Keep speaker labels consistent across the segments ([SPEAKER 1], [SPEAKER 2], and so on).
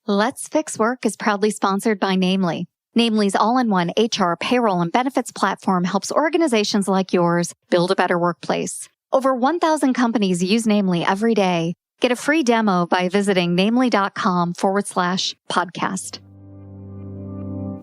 [SPEAKER 1] Let's Fix Work is proudly sponsored by Namely. Namely's all-in-one HR, payroll, and benefits platform helps organizations like yours build a better workplace. Over 1,000 companies use Namely every day. Get a free demo by visiting namely.com/podcast.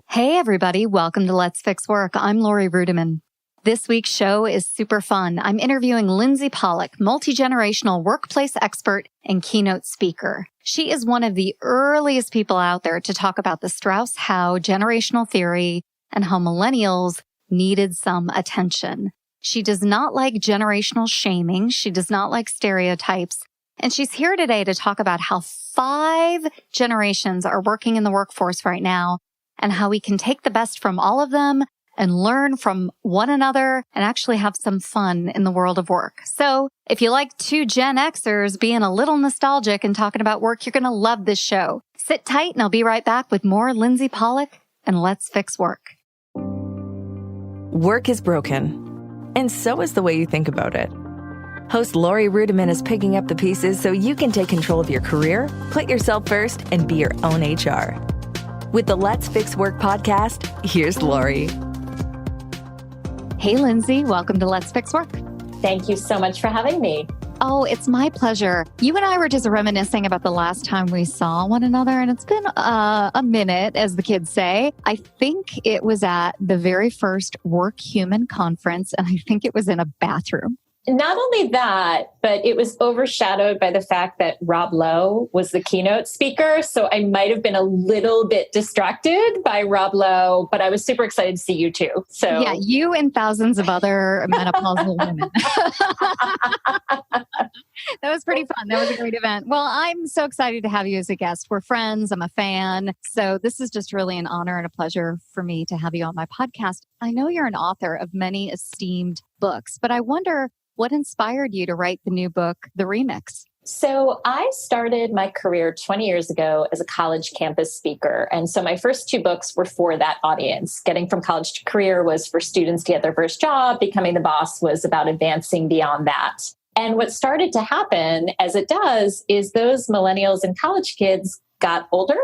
[SPEAKER 1] Hey, everybody. Welcome to Let's Fix Work. I'm Lori Rudiman. This week's show is super fun. I'm interviewing Lindsey Pollak, multi-generational workplace expert and keynote speaker. She is one of the earliest people out there to talk about the Strauss-Howe generational theory and how millennials needed some attention. She does not like generational shaming. She does not like stereotypes. And she's here today to talk about how 5 generations are working in the workforce right now and how we can take the best from all of them and learn from one another and actually have some fun in the world of work. So if you like 2 Gen Xers being a little nostalgic and talking about work, you're going to love this show. Sit tight and I'll be right back with more Lindsey Pollak and Let's Fix Work.
[SPEAKER 2] Work is broken, and so is the way you think about it. Host Lori Rudiman is picking up the pieces so you can take control of your career, put yourself first, and be your own HR. With the Let's Fix Work podcast, here's Lori.
[SPEAKER 1] Hey, Lindsey, welcome to Let's Fix Work.
[SPEAKER 3] Thank you so much for having me.
[SPEAKER 1] Oh, it's my pleasure. You and I were just reminiscing about the last time we saw one another, and it's been a minute, as the kids say. I think it was at the very first Work Human conference, and I think it was in a bathroom.
[SPEAKER 3] Not only that, but it was overshadowed by the fact that Rob Lowe was the keynote speaker. So I might have been a little bit distracted by Rob Lowe, but I was super excited to see you too. So
[SPEAKER 1] yeah, you and thousands of other menopausal women. That was pretty fun. That was a great event. Well, I'm so excited to have you as a guest. We're friends. I'm a fan. So this is just really an honor and a pleasure for me to have you on my podcast. I know you're an author of many esteemed books, but I wonder, what inspired you to write the new book, The Remix?
[SPEAKER 3] So I started my career 20 years ago as a college campus speaker. And so my first 2 books were for that audience. Getting from college to career was for students to get their first job. Becoming the boss was about advancing beyond that. And what started to happen, as it does, is those millennials and college kids got older.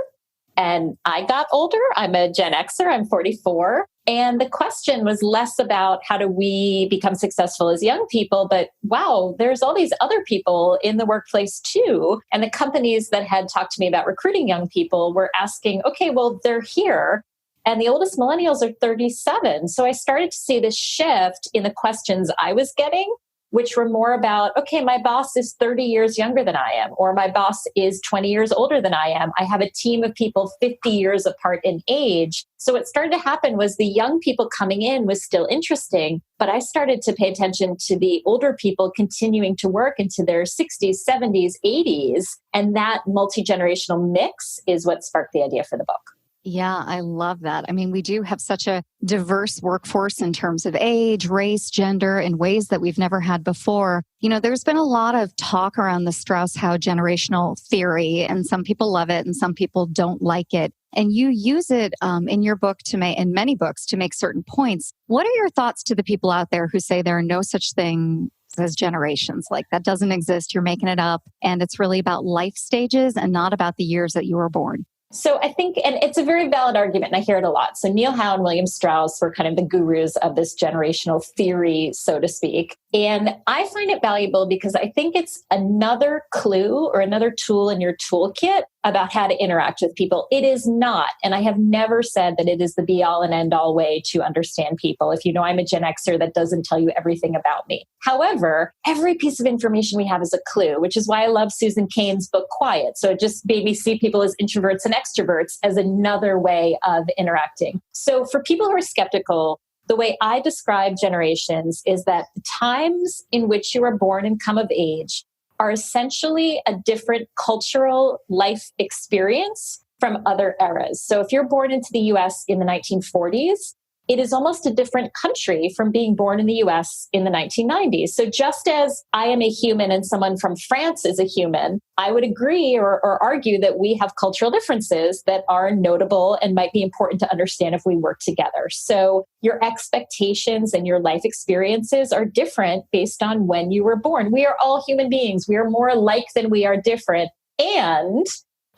[SPEAKER 3] And I got older. I'm a Gen Xer. I'm 44. And the question was less about how do we become successful as young people, but wow, there's all these other people in the workplace too. And the companies that had talked to me about recruiting young people were asking, okay, well, they're here. And the oldest millennials are 37. So I started to see this shift in the questions I was getting, which were more about, okay, my boss is 30 years younger than I am, or my boss is 20 years older than I am. I have a team of people 50 years apart in age. So what started to happen was the young people coming in was still interesting, but I started to pay attention to the older people continuing to work into their 60s, 70s, 80s. And that multi-generational mix is what sparked the idea for the book.
[SPEAKER 1] Yeah, I love that. I mean, we do have such a diverse workforce in terms of age, race, gender, in ways that we've never had before. You know, there's been a lot of talk around the Strauss-Howe generational theory, and some people love it and some people don't like it. And you use it in your book in many books to make certain points. What are your thoughts to the people out there who say there are no such thing as generations? Like, that doesn't exist, you're making it up, and it's really about life stages and not about the years that you were born?
[SPEAKER 3] So I think, and it's a very valid argument, and I hear it a lot. So Neil Howe and William Strauss were kind of the gurus of this generational theory, so to speak. And I find it valuable because I think it's another clue or another tool in your toolkit about how to interact with people. It is not, and I have never said that it is the be all and end all way to understand people. If you know I'm a Gen Xer, that doesn't tell you everything about me. However, every piece of information we have is a clue, which is why I love Susan Cain's book, Quiet. So it just made me see people as introverts and extroverts as another way of interacting. So for people who are skeptical, the way I describe generations is that the times in which you are born and come of age are essentially a different cultural life experience from other eras. So if you're born into the US in the 1940s, it is almost a different country from being born in the US in the 1990s. So just as I am a human and someone from France is a human, I would agree or argue that we have cultural differences that are notable and might be important to understand if we work together. So your expectations and your life experiences are different based on when you were born. We are all human beings. We are more alike than we are different. And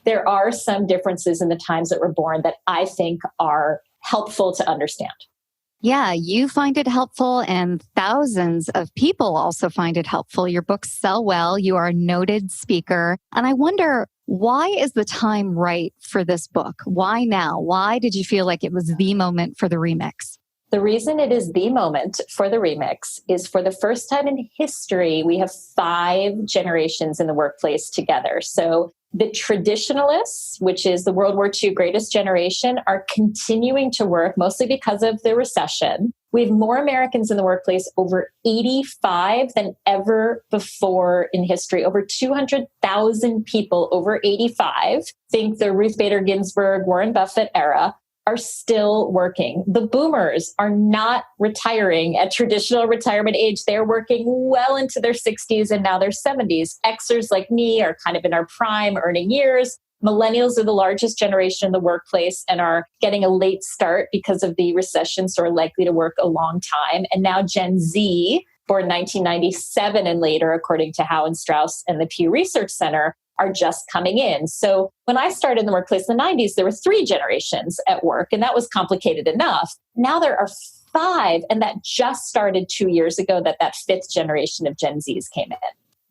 [SPEAKER 3] there are some differences in the times that we're born that I think are helpful to understand.
[SPEAKER 1] Yeah, you find it helpful, and thousands of people also find it helpful. Your books sell well. You are a noted speaker. And I wonder, why is the time right for this book? Why now? Why did you feel like it was the moment for the remix?
[SPEAKER 3] The reason it is the moment for the remix is for the first time in history, we have 5 generations in the workplace together. So the traditionalists, which is the World War II greatest generation, are continuing to work mostly because of the recession. We have more Americans in the workplace, over 85 than ever before in history. Over 200,000 people over 85, think the Ruth Bader Ginsburg, Warren Buffett era, are still working. The boomers are not retiring at traditional retirement age. They're working well into their 60s and now their 70s. Xers like me are kind of in our prime earning years. Millennials are the largest generation in the workplace and are getting a late start because of the recession, so are likely to work a long time. And now Gen Z, born 1997 and later, according to Howe and Strauss and the Pew Research Center, are just coming in. So when I started in the workplace in the 90s, there were 3 generations at work, and that was complicated enough. Now there are 5, and that just started 2 years ago that 5th generation of Gen Zs came in.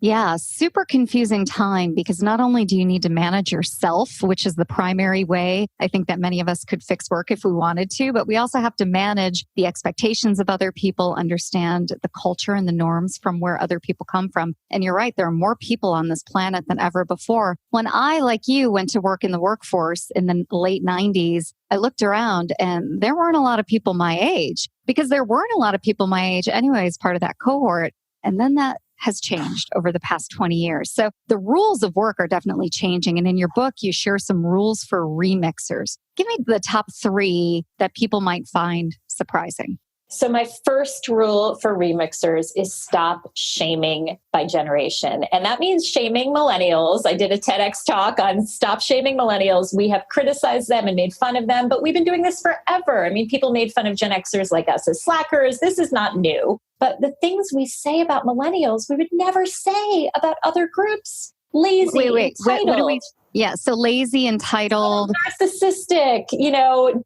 [SPEAKER 1] Yeah, super confusing time, because not only do you need to manage yourself, which is the primary way I think that many of us could fix work if we wanted to, but we also have to manage the expectations of other people, understand the culture and the norms from where other people come from. And you're right, there are more people on this planet than ever before. When I, like you, went to work in the workforce in the late 90s, I looked around and there weren't a lot of people my age, because there weren't a lot of people my age anyway as part of that cohort. And then that has changed over the past 20 years. So the rules of work are definitely changing. And in your book, you share some rules for remixers. Give me the top 3 that people might find surprising.
[SPEAKER 3] So my first rule for remixers is stop shaming by generation. And that means shaming millennials. I did a TEDx talk on stop shaming millennials. We have criticized them and made fun of them, but we've been doing this forever. I mean, people made fun of Gen Xers like us as slackers. This is not new. But the things we say about millennials, we would never say about other groups. Lazy, entitled.
[SPEAKER 1] What do we? Yeah, so lazy, entitled.
[SPEAKER 3] Narcissistic,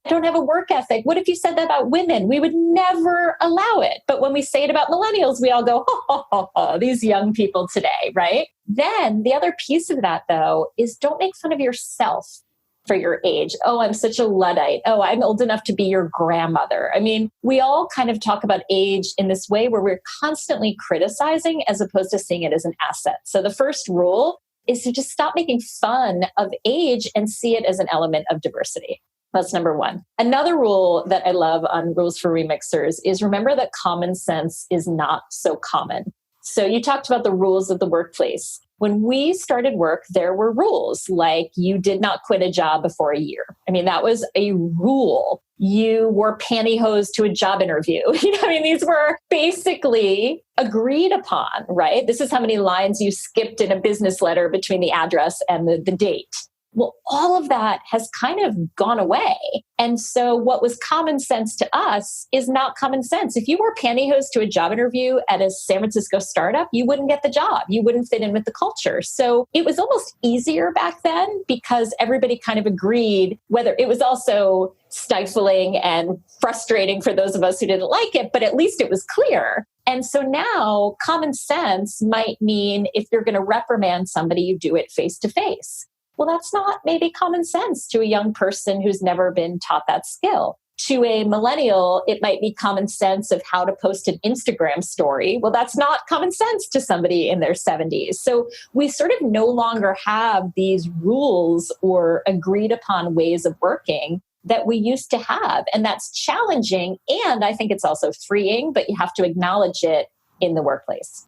[SPEAKER 3] don't have a work ethic. What if you said that about women? We would never allow it. But when we say it about millennials, we all go, these young people today, right? Then the other piece of that, though, is don't make fun of yourself for your age. Oh, I'm such a Luddite. Oh, I'm old enough to be your grandmother. I mean, we all kind of talk about age in this way where we're constantly criticizing as opposed to seeing it as an asset. So the first rule is to just stop making fun of age and see it as an element of diversity. That's number 1. Another rule that I love on rules for remixers is remember that common sense is not so common. So you talked about the rules of the workplace. When we started work, there were rules like you did not quit a job before a year. I mean, that was a rule. You wore pantyhose to a job interview. These were basically agreed upon, right? This is how many lines you skipped in a business letter between the address and the date. Well, all of that has kind of gone away. And so what was common sense to us is not common sense. If you wore pantyhose to a job interview at a San Francisco startup, you wouldn't get the job. You wouldn't fit in with the culture. So it was almost easier back then because everybody kind of agreed, whether it was also stifling and frustrating for those of us who didn't like it, but at least it was clear. And so now common sense might mean if you're going to reprimand somebody, you do it face to face. Well, that's not maybe common sense to a young person who's never been taught that skill. To a millennial, it might be common sense of how to post an Instagram story. Well, that's not common sense to somebody in their 70s. So we sort of no longer have these rules or agreed upon ways of working that we used to have. And that's challenging. And I think it's also freeing, but you have to acknowledge it in the workplace.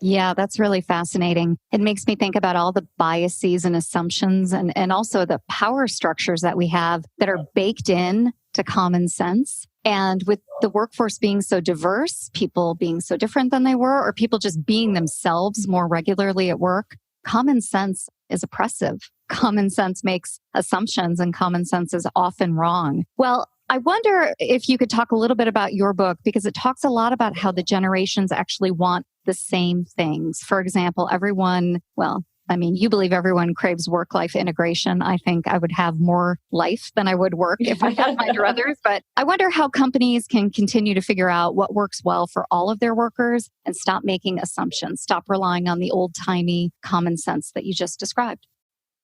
[SPEAKER 1] Yeah, that's really fascinating. It makes me think about all the biases and assumptions and also the power structures that we have that are baked in to common sense. And with the workforce being so diverse, people being so different than they were, or people just being themselves more regularly at work, common sense is oppressive. Common sense makes assumptions and common sense is often wrong. Well, I wonder if you could talk a little bit about your book, because it talks a lot about how the generations actually want the same things. For example, everyone, well, I mean, you believe everyone craves work-life integration. I think I would have more life than I would work if I had my druthers. But I wonder how companies can continue to figure out what works well for all of their workers and stop making assumptions, stop relying on the old-timey common sense that you just described.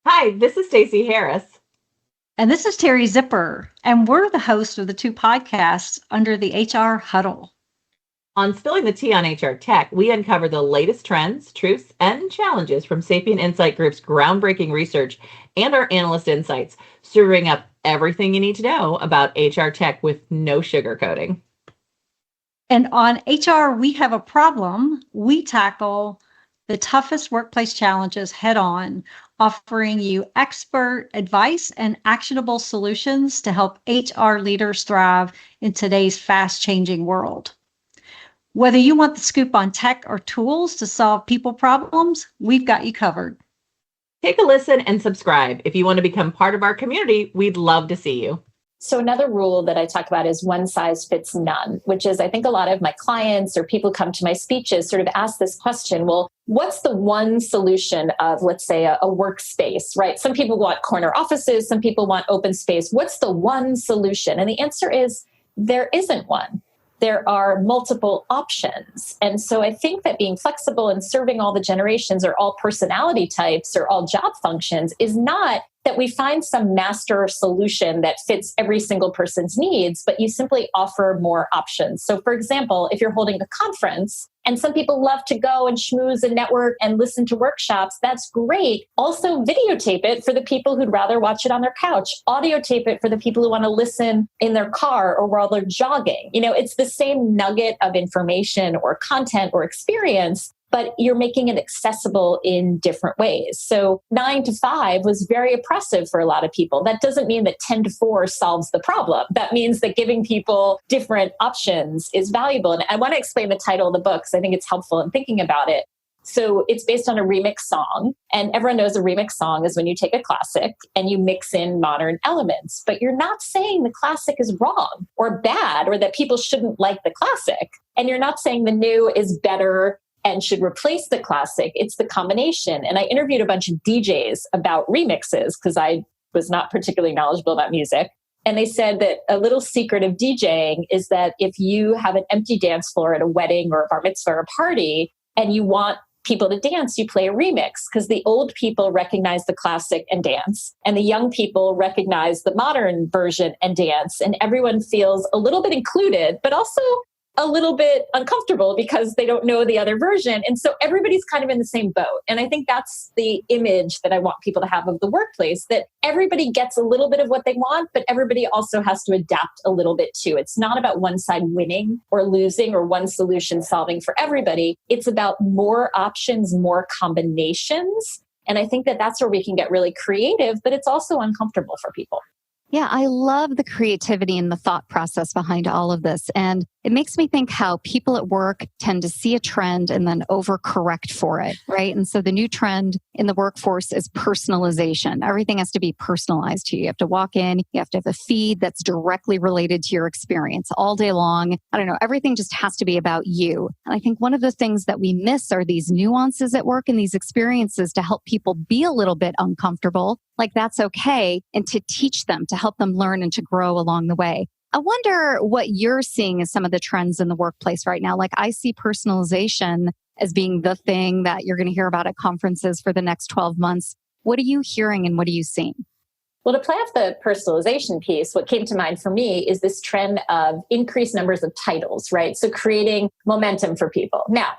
[SPEAKER 4] Hi, this is Stacey Harris.
[SPEAKER 5] And this is Terry Zipper, and we're the host of the two podcasts under the HR Huddle.
[SPEAKER 4] On Spilling the Tea on HR Tech, we uncover the latest trends, truths, and challenges from Sapient Insight Group's groundbreaking research and our analyst insights, serving up everything you need to know about HR tech with no sugarcoating.
[SPEAKER 5] And on HR We Have a Problem, we tackle the toughest workplace challenges head on, offering you expert advice and actionable solutions to help HR leaders thrive in today's fast-changing world. Whether you want the scoop on tech or tools to solve people problems, we've got you covered.
[SPEAKER 4] Take a listen and subscribe. If you want to become part of our community, we'd love to see you.
[SPEAKER 3] So another rule that I talk about is one size fits none, which is I think a lot of my clients or people come to my speeches sort of ask this question, well, what's the one solution of, let's say, a workspace, right? Some people want corner offices, some people want open space. What's the one solution? And the answer is there isn't one. There are multiple options. And so I think that being flexible and serving all the generations or all personality types or all job functions is not that we find some master solution that fits every single person's needs, but you simply offer more options. So for example, if you're holding a conference and some people love to go and schmooze and network and listen to workshops, that's great. Also videotape it for the people who'd rather watch it on their couch, audio tape it for the people who want to listen in their car or while they're jogging. You know, it's the same nugget of information or content or experience, but you're making it accessible in different ways. So 9 to 5 was very oppressive for a lot of people. That doesn't mean that 10 to 4 solves the problem. That means that giving people different options is valuable. And I want to explain the title of the book because I think it's helpful in thinking about it. So it's based on a remix song. And everyone knows a remix song is when you take a classic and you mix in modern elements. But you're not saying the classic is wrong or bad or that people shouldn't like the classic. And you're not saying the new is better and should replace the classic. It's the combination. And I interviewed a bunch of DJs about remixes because I was not particularly knowledgeable about music. And they said that a little secret of DJing is that if you have an empty dance floor at a wedding or a bar mitzvah or a party, and you want people to dance, you play a remix because the old people recognize the classic and dance, and the young people recognize the modern version and dance. And everyone feels a little bit included, but also a little bit uncomfortable because they don't know the other version. And so everybody's kind of in the same boat. And I think that's the image that I want people to have of the workplace, that everybody gets a little bit of what they want, but everybody also has to adapt a little bit too. It's not about one side winning or losing or one solution solving for everybody. It's about more options, more combinations. And I think that that's where we can get really creative, but it's also uncomfortable for people.
[SPEAKER 1] Yeah, I love the creativity and the thought process behind all of this. And it makes me think how people at work tend to see a trend and then overcorrect for it, right? And so the new trend in the workforce is personalization. Everything has to be personalized to you. You have to walk in, you have to have a feed that's directly related to your experience all day long. I don't know, everything just has to be about you. And I think one of the things that we miss are these nuances at work and these experiences to help people be a little bit uncomfortable, like that's okay, and to teach them, to help them learn and to grow along the way. I wonder what you're seeing as some of the trends in the workplace right now. Like I see personalization as being the thing that you're going to hear about at conferences for the next 12 months. What are you hearing and what are you seeing?
[SPEAKER 3] Well, to play off the personalization piece, what came to mind for me is this trend of increased numbers of titles, right? So creating momentum for people. Now,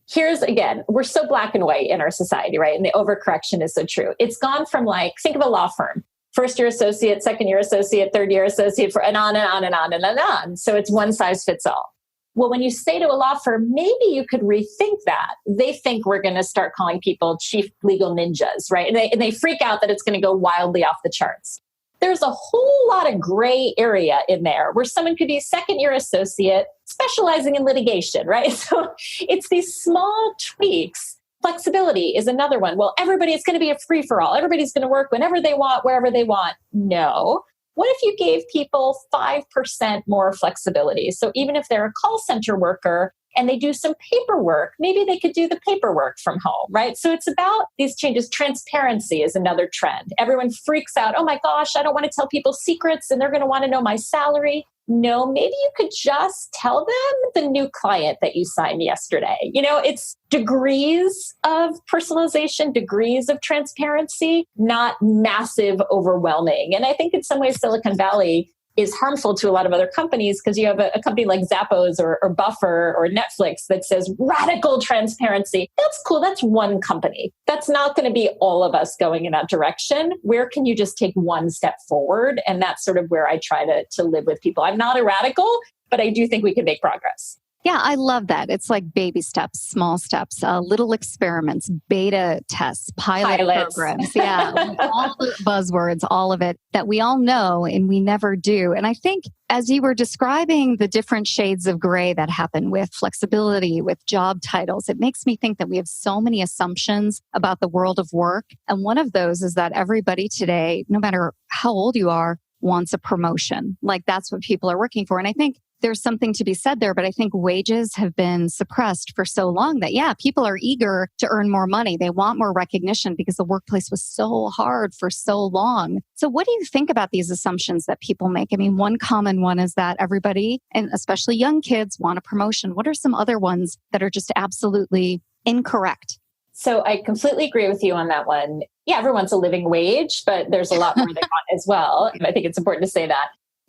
[SPEAKER 3] here's again, we're so black and white in our society, right? And the overcorrection is so true. It's gone from like, think of a law firm. First year associate, second year associate, third year associate, and on and on and on and on. So it's one size fits all. Well, when you say to a law firm, maybe you could rethink that. They think we're going to start calling people chief legal ninjas, right? And they freak out that it's going to go wildly off the charts. There's a whole lot of gray area in there where someone could be a second year associate specializing in litigation, right? So it's these small tweaks. Flexibility is another one. Well, everybody's going to be a free-for-all. Everybody's going to work whenever they want, wherever they want. No. What if you gave people 5% more flexibility? So even if they're a call center worker and they do some paperwork, maybe they could do the paperwork from home, right? So it's about these changes. Transparency is another trend. Everyone freaks out. Oh my gosh, I don't want to tell people secrets and they're going to want to know my salary. No, maybe you could just tell them the new client that you signed yesterday. It's degrees of personalization, degrees of transparency, not massive, overwhelming. And I think in some ways, Silicon Valley is harmful to a lot of other companies because you have a company like Zappos or Buffer or Netflix that says radical transparency. That's cool. That's one company. That's not going to be all of us going in that direction. Where can you just take one step forward? And that's sort of where I try to live with people. I'm not a radical, but I do think we can make progress.
[SPEAKER 1] Yeah, I love that. It's like baby steps, small steps, little experiments, beta tests, pilots. Programs. Yeah, all the buzzwords, all of it that we all know and we never do. And I think as you were describing the different shades of gray that happen with flexibility, with job titles, it makes me think that we have so many assumptions about the world of work. And one of those is that everybody today, no matter how old you are, wants a promotion. Like that's what people are working for. And I think there's something to be said there, but I think wages have been suppressed for so long that, yeah, people are eager to earn more money. They want more recognition because the workplace was so hard for so long. So what do you think about these assumptions that people make? I mean, one common one is that everybody, and especially young kids, want a promotion. What are some other ones that are just absolutely incorrect?
[SPEAKER 3] So I completely agree with you on that one. Yeah, everyone's a living wage, but there's a lot more they want as well. I think it's important to say that.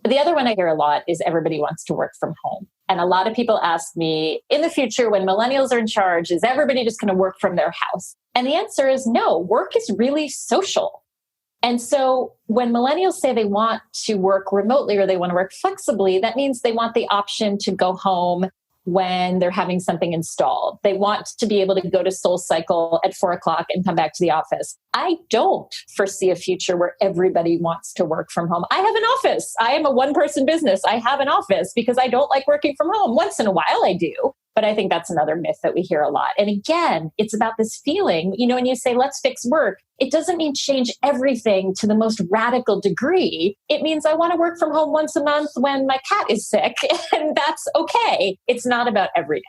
[SPEAKER 3] The other one I hear a lot is everybody wants to work from home. And a lot of people ask me, in the future, when millennials are in charge, is everybody just going to work from their house? And the answer is no, work is really social. And so when millennials say they want to work remotely or they want to work flexibly, that means they want the option to go home when they're having something installed. They want to be able to go to SoulCycle at 4:00 and come back to the office. I don't foresee a future where everybody wants to work from home. I have an office. I am a one-person business. I have an office because I don't like working from home. Once in a while I do. But I think that's another myth that we hear a lot. And again, it's about this feeling, when you say, let's fix work, it doesn't mean change everything to the most radical degree. It means I want to work from home once a month when my cat is sick, and that's okay. It's not about every day.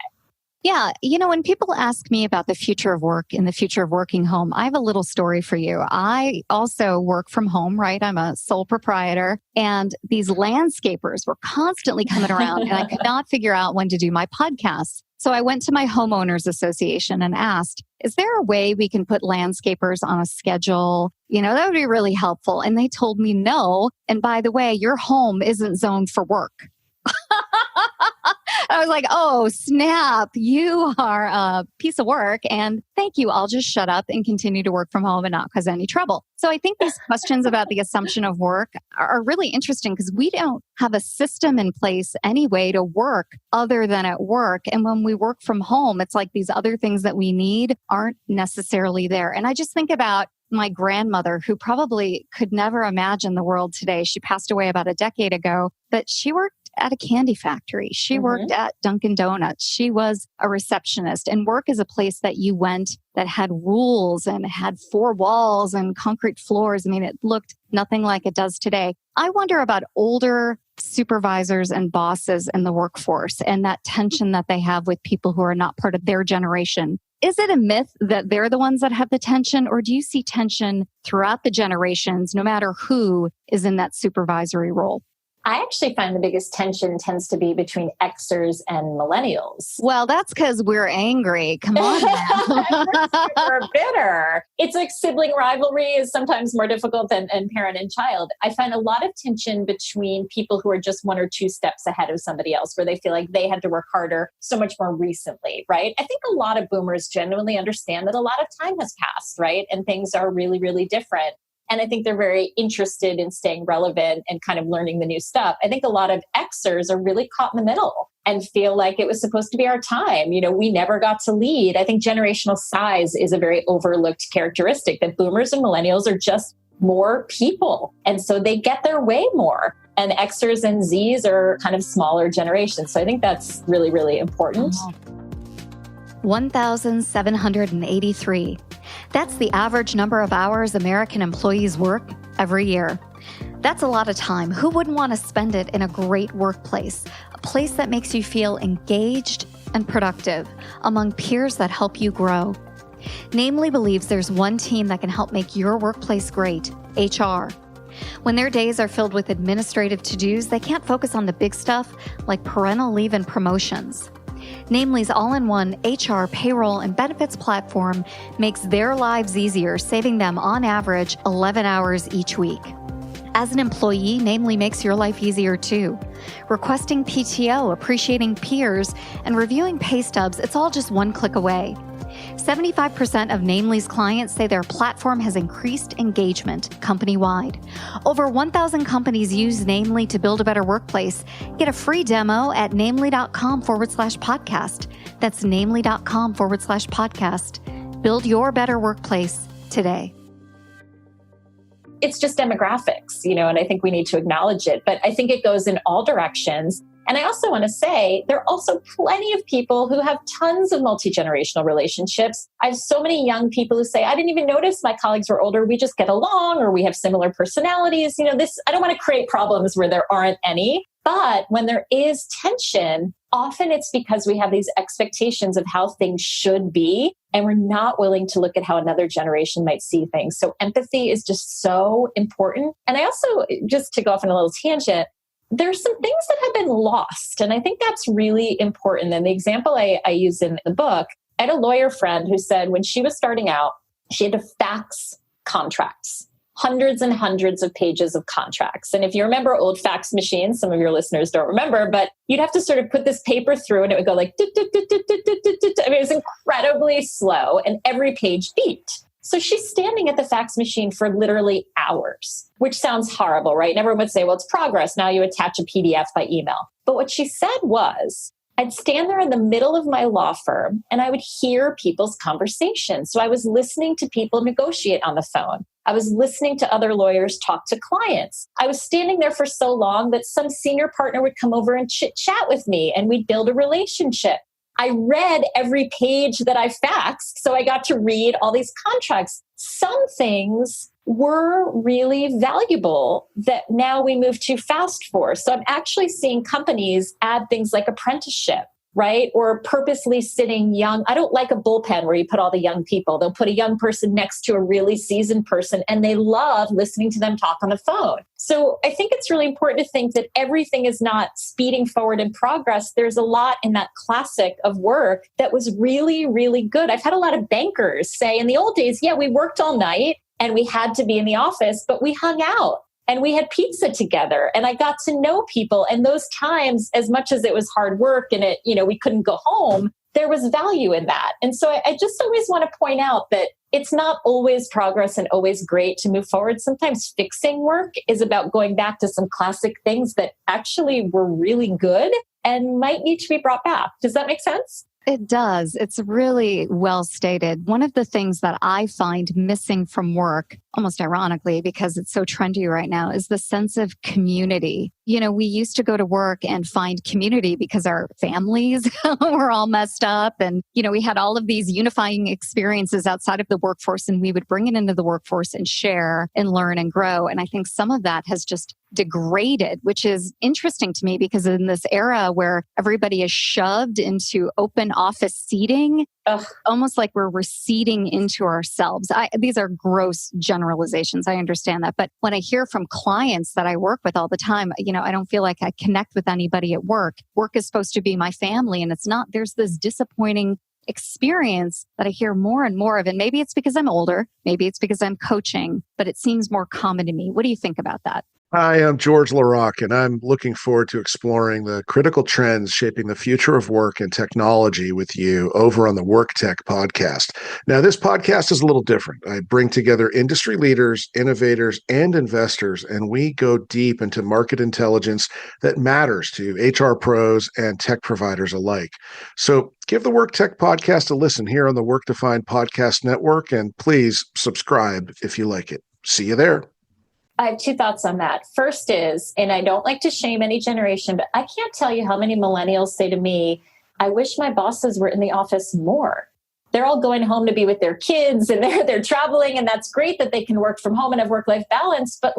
[SPEAKER 1] Yeah. When people ask me about the future of work and the future of working home, I have a little story for you. I also work from home, right? I'm a sole proprietor, and these landscapers were constantly coming around and I could not figure out when to do my podcast. So I went to my homeowners association and asked, is there a way we can put landscapers on a schedule? That would be really helpful. And they told me no. And by the way, your home isn't zoned for work. I was like, oh, snap, you are a piece of work. And thank you. I'll just shut up and continue to work from home and not cause any trouble. So I think these questions about the assumption of work are really interesting because we don't have a system in place anyway to work other than at work. And when we work from home, it's like these other things that we need aren't necessarily there. And I just think about my grandmother, who probably could never imagine the world today. She passed away about a decade ago, but she worked at a candy factory. She worked at Dunkin' Donuts. She was a receptionist. And work is a place that you went that had rules and had 4 walls and concrete floors. I mean, it looked nothing like it does today. I wonder about older supervisors and bosses in the workforce and that tension that they have with people who are not part of their generation. Is it a myth that they're the ones that have the tension, or do you see tension throughout the generations, no matter who is in that supervisory role?
[SPEAKER 3] I actually find the biggest tension tends to be between Xers and millennials.
[SPEAKER 1] Well, that's because we're angry. Come on now.
[SPEAKER 3] We're bitter. It's like sibling rivalry is sometimes more difficult than parent and child. I find a lot of tension between people who are just 1 or 2 steps ahead of somebody else, where they feel like they had to work harder so much more recently, right? I think a lot of boomers genuinely understand that a lot of time has passed, right? And things are really, really different. And I think they're very interested in staying relevant and kind of learning the new stuff. I think a lot of Xers are really caught in the middle and feel like it was supposed to be our time. We never got to lead. I think generational size is a very overlooked characteristic, that boomers and millennials are just more people. And so they get their way more. And Xers and Zs are kind of smaller generations. So I think that's really, really important.
[SPEAKER 1] 1,783. That's the average number of hours American employees work every year. That's a lot of time. Who wouldn't want to spend it in a great workplace? A place that makes you feel engaged and productive among peers that help you grow. Namely believes there's one team that can help make your workplace great, HR. When their days are filled with administrative to-dos, they can't focus on the big stuff like parental leave and promotions. Namely's all-in-one HR, payroll, and benefits platform makes their lives easier, saving them on average 11 hours each week. As an employee, Namely makes your life easier too. Requesting PTO, appreciating peers, and reviewing pay stubs, it's all just one click away. 75% of Namely's clients say their platform has increased engagement company-wide. Over 1,000 companies use Namely to build a better workplace. Get a free demo at namely.com/podcast. That's namely.com/podcast. Build your better workplace today.
[SPEAKER 3] It's just demographics, and I think we need to acknowledge it, but I think it goes in all directions. And I also want to say there are also plenty of people who have tons of multi-generational relationships. I have so many young people who say, I didn't even notice my colleagues were older. We just get along, or we have similar personalities. I don't want to create problems where there aren't any. But when there is tension, often it's because we have these expectations of how things should be, and we're not willing to look at how another generation might see things. So empathy is just so important. And I also, just to go off on a little tangent, there's some things that have been lost. And I think that's really important. And the example I use in the book, I had a lawyer friend who said when she was starting out, she had to fax contracts, hundreds and hundreds of pages of contracts. And if you remember old fax machines, some of your listeners don't remember, but you'd have to sort of put this paper through and it would go like, I mean, it was incredibly slow and every page beeped. So she's standing at the fax machine for literally hours, which sounds horrible, right? And everyone would say, well, it's progress. Now you attach a PDF by email. But what she said was, I'd stand there in the middle of my law firm and I would hear people's conversations. So I was listening to people negotiate on the phone. I was listening to other lawyers talk to clients. I was standing there for so long that some senior partner would come over and chit chat with me and we'd build a relationship. I read every page that I faxed, so I got to read all these contracts. Some things were really valuable that now we move too fast for. So I'm actually seeing companies add things like apprenticeship, right? Or purposely sitting young. I don't like a bullpen where you put all the young people. They'll put a young person next to a really seasoned person and they love listening to them talk on the phone. So I think it's really important to think that everything is not speeding forward in progress. There's a lot in that classic of work that was really, really good. I've had a lot of bankers say in the old days, yeah, we worked all night and we had to be in the office, but we hung out. And we had pizza together and I got to know people. And those times, as much as it was hard work and we couldn't go home, there was value in that. And so I just always want to point out that it's not always progress and always great to move forward. Sometimes fixing work is about going back to some classic things that actually were really good and might need to be brought back. Does that make sense?
[SPEAKER 1] It does. It's really well stated. One of the things that I find missing from work, almost ironically, because it's so trendy right now, is the sense of community. We used to go to work and find community because our families were all messed up. And, we had all of these unifying experiences outside of the workforce, and we would bring it into the workforce and share and learn and grow. And I think some of that has just degraded, which is interesting to me because in this era where everybody is shoved into open office seating, almost like we're receding into ourselves. These are gross generalizations. I understand that. But when I hear from clients that I work with all the time, I don't feel like I connect with anybody at work. Work is supposed to be my family and it's not. There's this disappointing experience that I hear more and more of. And maybe it's because I'm older. Maybe it's because I'm coaching, but it seems more common to me. What do you think about that?
[SPEAKER 6] Hi, I'm George LaRocque, and I'm looking forward to exploring the critical trends shaping the future of work and technology with you over on the Work Tech podcast. Now, this podcast is a little different. I bring together industry leaders, innovators, and investors, and we go deep into market intelligence that matters to HR pros and tech providers alike. So give the Work Tech podcast a listen here on the Work Defined Podcast Network, and please subscribe if you like it. See you there.
[SPEAKER 3] I have two thoughts on that. First is, and I don't like to shame any generation, but I can't tell you how many millennials say to me, I wish my bosses were in the office more. They're all going home to be with their kids and they're traveling, and that's great that they can work from home and have work-life balance, but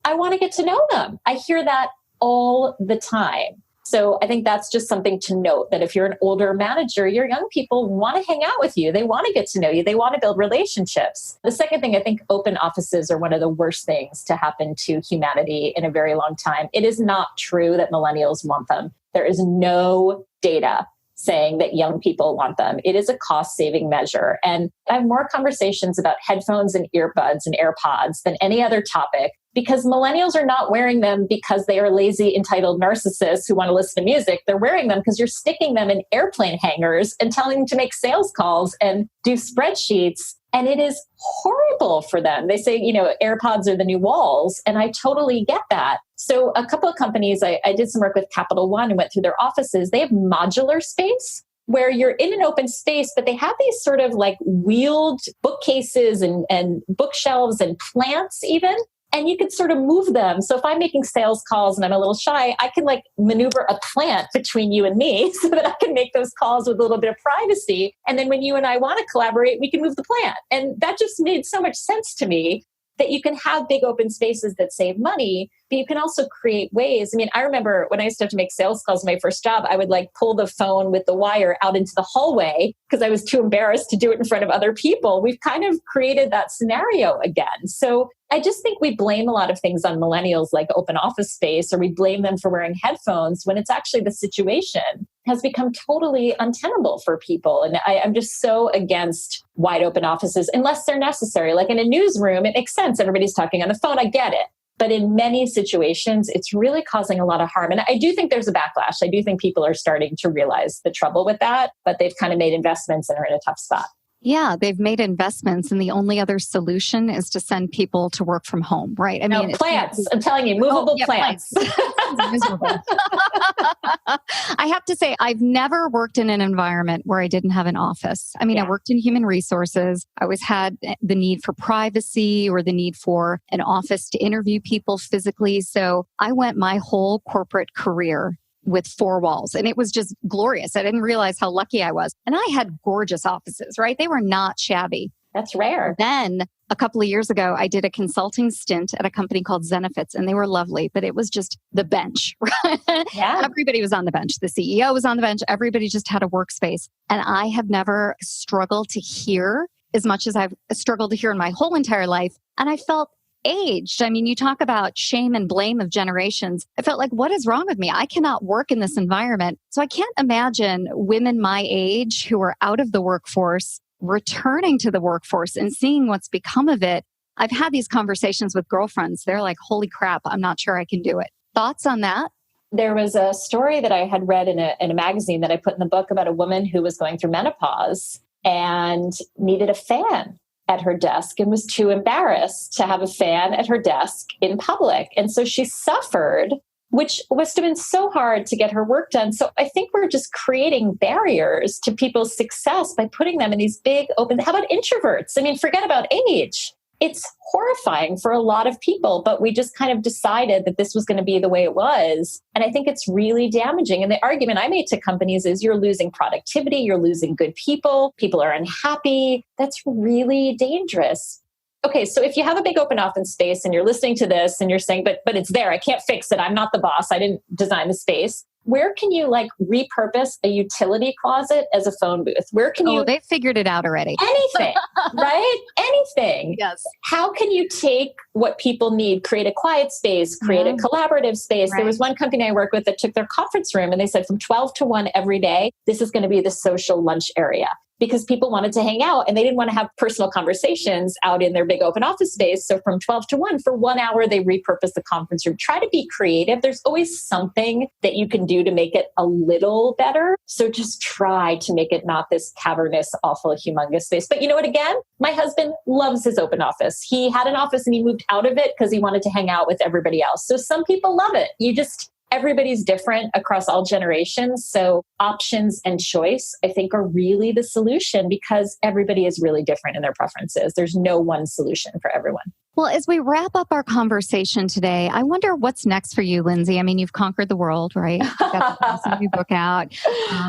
[SPEAKER 3] I want to get to know them. I hear that all the time. So I think that's just something to note, that if you're an older manager, your young people want to hang out with you. They want to get to know you. They want to build relationships. The second thing, I think open offices are one of the worst things to happen to humanity in a very long time. It is not true that millennials want them. There is no data saying that young people want them. It is a cost-saving measure. And I have more conversations about headphones and earbuds and AirPods than any other topic, because millennials are not wearing them because they are lazy, entitled narcissists who want to listen to music. They're wearing them because you're sticking them in airplane hangars and telling them to make sales calls and do spreadsheets. And it is horrible for them. They say, AirPods are the new walls. And I totally get that. So a couple of companies, I did some work with Capital One and went through their offices. They have modular space where you're in an open space, but they have these sort of like wheeled bookcases and bookshelves and plants even. And you can sort of move them. So if I'm making sales calls and I'm a little shy, I can like maneuver a plant between you and me so that I can make those calls with a little bit of privacy. And then when you and I want to collaborate, we can move the plant. And that just made so much sense to me, that you can have big open spaces that save money, but you can also create ways. I mean, I remember when I used to have to make sales calls in my first job, I would like pull the phone with the wire out into the hallway because I was too embarrassed to do it in front of other people. We've kind of created that scenario again. So I just think we blame a lot of things on millennials, like open office space, or we blame them for wearing headphones when it's actually the situation has become totally untenable for people. And I'm just so against wide open offices unless they're necessary. Like in a newsroom, it makes sense. Everybody's talking on the phone. I get it. But in many situations, it's really causing a lot of harm. And I do think there's a backlash. I do think people are starting to realize the trouble with that, but they've kind of made investments and are in a tough spot.
[SPEAKER 1] Yeah, they've made investments, and the only other solution is to send people to work from home, right? I mean,
[SPEAKER 3] plants. I'm telling you, movable plants.
[SPEAKER 1] Miserable. I have to say, I've never worked in an environment where I didn't have an office. I mean, I worked in human resources. I always had the need for privacy or the need for an office to interview people physically. So I went my whole corporate career with four walls. And it was just glorious. I didn't realize how lucky I was. And I had gorgeous offices, right? They were not shabby.
[SPEAKER 3] That's rare.
[SPEAKER 1] Then a couple of years ago, I did a consulting stint at a company called Zenefits, and they were lovely, but it was just the bench.
[SPEAKER 3] Yeah.
[SPEAKER 1] Everybody was on the bench. The CEO was on the bench. Everybody just had a workspace. And I have never struggled to hear as much as I've struggled to hear in my whole entire life. And I felt aged. I mean, you talk about shame and blame of generations. I felt like, what is wrong with me? I cannot work in this environment. So I can't imagine women my age who are out of the workforce returning to the workforce and seeing what's become of it. I've had these conversations with girlfriends. They're like, holy crap, I'm not sure I can do it. Thoughts on that?
[SPEAKER 3] There was a story that I had read in a magazine that I put in the book about a woman who was going through menopause and needed a fan at her desk and was too embarrassed to have a fan at her desk in public. And so she suffered, which must have been so hard to get her work done. So I think we're just creating barriers to people's success by putting them in these big open. How about introverts? I mean, forget about age. It's horrifying for a lot of people, but we just kind of decided that this was going to be the way it was. And I think it's really damaging. And the argument I made to companies is you're losing productivity, you're losing good people are unhappy. That's really dangerous. Okay, so if you have a big open office space and you're listening to this and you're saying, but it's there, I can't fix it, I'm not the boss, I didn't design the space. Where can you like repurpose a utility closet as a phone booth? Where can you?
[SPEAKER 1] Oh, they figured it out already.
[SPEAKER 3] Anything, right? Anything.
[SPEAKER 1] Yes.
[SPEAKER 3] How can you take what people need, create a quiet space, create a collaborative space? Right. There was one company I worked with that took their conference room and they said from 12 to 1 every day, this is going to be the social lunch area. Because people wanted to hang out and they didn't want to have personal conversations out in their big open office space. So from 12 to 1, for 1 hour, they repurposed the conference room. Try to be creative. There's always something that you can do to make it a little better. So just try to make it not this cavernous, awful, humongous space. But you know what, again, my husband loves his open office. He had an office and he moved out of it because he wanted to hang out with everybody else. So some people love it. Everybody's different across all generations. So options and choice, I think, are really the solution because everybody is really different in their preferences. There's no one solution for everyone.
[SPEAKER 1] Well, as we wrap up our conversation today, I wonder what's next for you, Lindsey. I mean, you've conquered the world, right? You've got the awesome new book out.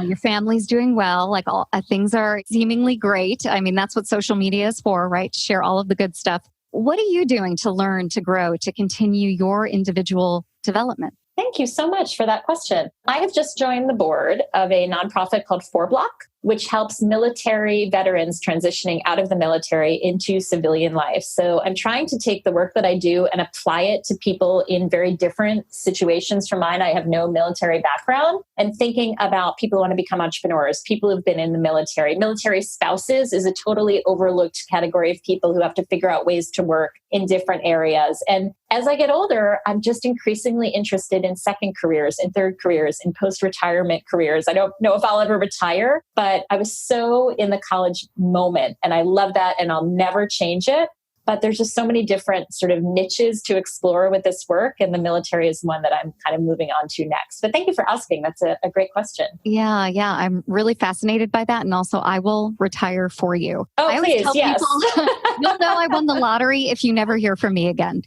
[SPEAKER 1] Your family's doing well. Like all things are seemingly great. I mean, that's what social media is for, right? To share all of the good stuff. What are you doing to learn, to grow, to continue your individual development?
[SPEAKER 3] Thank you so much for that question. I have just joined the board of a nonprofit called Block, which helps military veterans transitioning out of the military into civilian life. So I'm trying to take the work that I do and apply it to people in very different situations from mine. I have no military background, and thinking about people who want to become entrepreneurs, people who've been in the military. Military spouses is a totally overlooked category of people who have to figure out ways to work in different areas. And as I get older, I'm just increasingly interested in second careers, in third careers, in post-retirement careers. I don't know if I'll ever retire, but I was so in the college moment and I love that and I'll never change it. But there's just so many different sort of niches to explore with this work. And the military is one that I'm kind of moving on to next. But thank you for asking. That's a great question.
[SPEAKER 1] Yeah. I'm really fascinated by that. And also, I will retire for you.
[SPEAKER 3] Oh,
[SPEAKER 1] I
[SPEAKER 3] please, yes.
[SPEAKER 1] People, you'll know I won the lottery if you never hear from me again.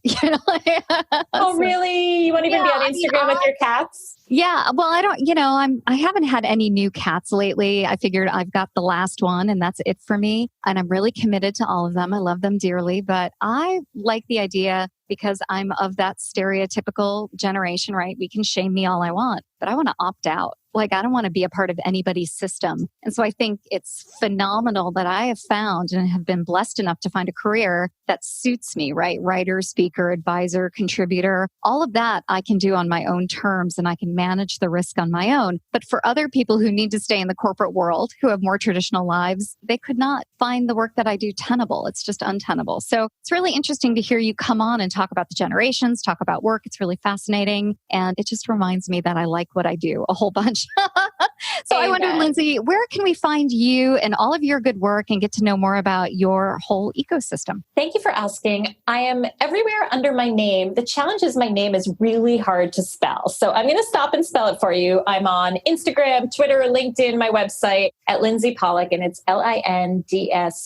[SPEAKER 3] Oh, really? You won't even be on Instagram with your cats?
[SPEAKER 1] Yeah. Well, I haven't had any new cats lately. I figured I've got the last one and that's it for me. And I'm really committed to all of them. I love them dearly, but I like the idea because I'm of that stereotypical generation, right? We can shame me all I want, but I want to opt out. Like, I don't want to be a part of anybody's system. And so I think it's phenomenal that I have found and have been blessed enough to find a career that suits me, right? Writer, speaker, advisor, contributor, all of that I can do on my own terms and I can manage the risk on my own. But for other people who need to stay in the corporate world, who have more traditional lives, they could not find the work that I do tenable. It's just untenable. So it's really interesting to hear you come on and talk about the generations, talk about work. It's really fascinating. And it just reminds me that I like what I do a whole bunch. So I wonder, Lindsey, where can we find you and all of your good work and get to know more about your whole ecosystem?
[SPEAKER 3] Thank you for asking. I am everywhere under my name. The challenge is my name is really hard to spell. So I'm going to stop and spell it for you. I'm on Instagram, Twitter, LinkedIn, my website at Lindsey Pollak, and it's LindseyPollak.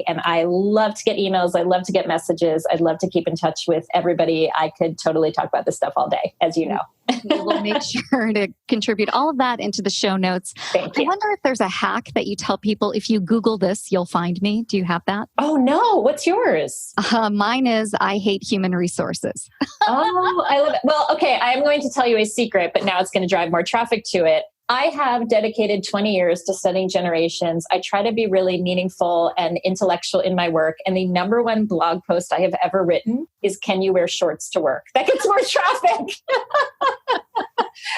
[SPEAKER 3] And I love to get emails. I love to get messages. I'd love to keep in touch with everybody. I could totally talk about this stuff all day, as you know.
[SPEAKER 1] We will make sure to contribute all of that into the show notes.
[SPEAKER 3] Thank you.
[SPEAKER 1] I wonder if there's a hack that you tell people, if you Google this, you'll find me. Do you have that?
[SPEAKER 3] Oh, no. What's yours?
[SPEAKER 1] Mine is, I hate human resources.
[SPEAKER 3] Oh, I love it. Well, okay. I am going to tell you a secret, but now it's going to drive more traffic to it. I have dedicated 20 years to studying generations. I try to be really meaningful and intellectual in my work. And the number one blog post I have ever written is, can you wear shorts to work? That gets more traffic.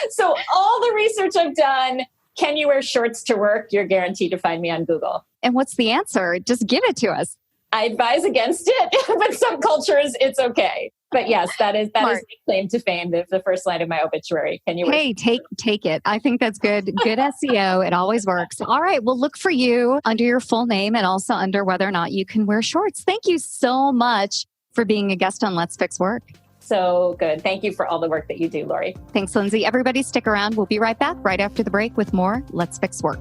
[SPEAKER 3] So all the research I've done, can you wear shorts to work? You're guaranteed to find me on Google.
[SPEAKER 1] And what's the answer? Just give it to us.
[SPEAKER 3] I advise against it, but some cultures, it's okay. But yes, that is my claim to fame, the first line of my obituary. Can you?
[SPEAKER 1] Hey, take it. I think that's good. Good SEO. It always works. All right. We'll look for you under your full name and also under whether or not you can wear shorts. Thank you so much for being a guest on Let's Fix Work.
[SPEAKER 3] So good. Thank you for all the work that you do, Lori.
[SPEAKER 1] Thanks, Lindsey. Everybody stick around. We'll be right back right after the break with more Let's Fix Work.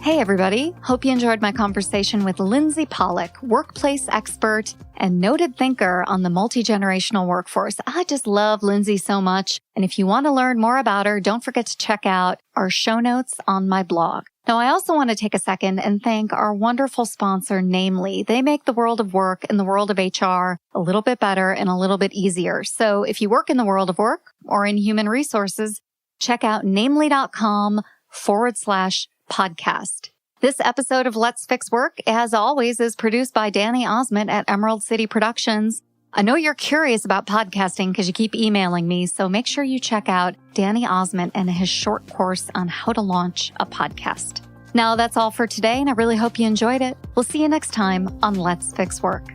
[SPEAKER 1] Hey, everybody. Hope you enjoyed my conversation with Lindsey Pollak, workplace expert and noted thinker on the multi-generational workforce. I just love Lindsey so much. And if you want to learn more about her, don't forget to check out our show notes on my blog. Now, I also want to take a second and thank our wonderful sponsor, Namely. They make the world of work and the world of HR a little bit better and a little bit easier. So if you work in the world of work or in human resources, check out namely.com/podcast. This episode of Let's Fix Work, as always, is produced by Danny Osment at Emerald City Productions. I know you're curious about podcasting because you keep emailing me, so make sure you check out Danny Osment and his short course on how to launch a podcast. Now, that's all for today, and I really hope you enjoyed it. We'll see you next time on Let's Fix Work.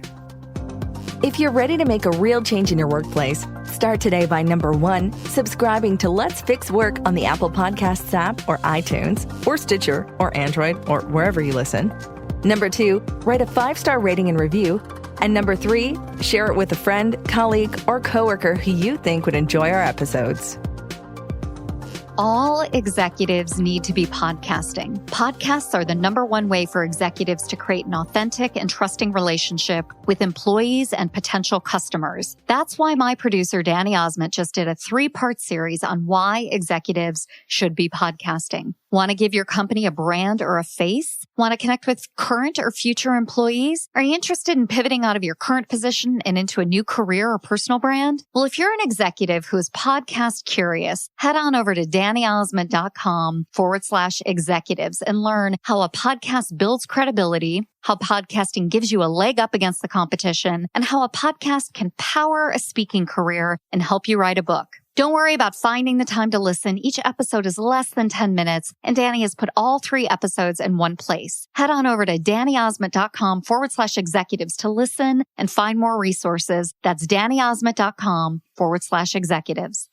[SPEAKER 2] If you're ready to make a real change in your workplace, start today by number 1, subscribing to Let's Fix Work on the Apple Podcasts app or iTunes or Stitcher or Android or wherever you listen. Number 2, write a 5-star rating and review. And number 3, share it with a friend, colleague, or coworker who you think would enjoy our episodes.
[SPEAKER 1] All executives need to be podcasting. Podcasts are the number one way for executives to create an authentic and trusting relationship with employees and potential customers. That's why my producer, Danny Osment, just did a 3-part series on why executives should be podcasting. Want to give your company a brand or a face? Want to connect with current or future employees? Are you interested in pivoting out of your current position and into a new career or personal brand? Well, if you're an executive who is podcast curious, head on over to DannyOsmond.com/executives and learn how a podcast builds credibility, how podcasting gives you a leg up against the competition, and how a podcast can power a speaking career and help you write a book. Don't worry about finding the time to listen. Each episode is less than 10 minutes, and Danny has put all 3 episodes in one place. Head on over to DannyOsmond.com/executives to listen and find more resources. That's DannyOsmond.com/executives.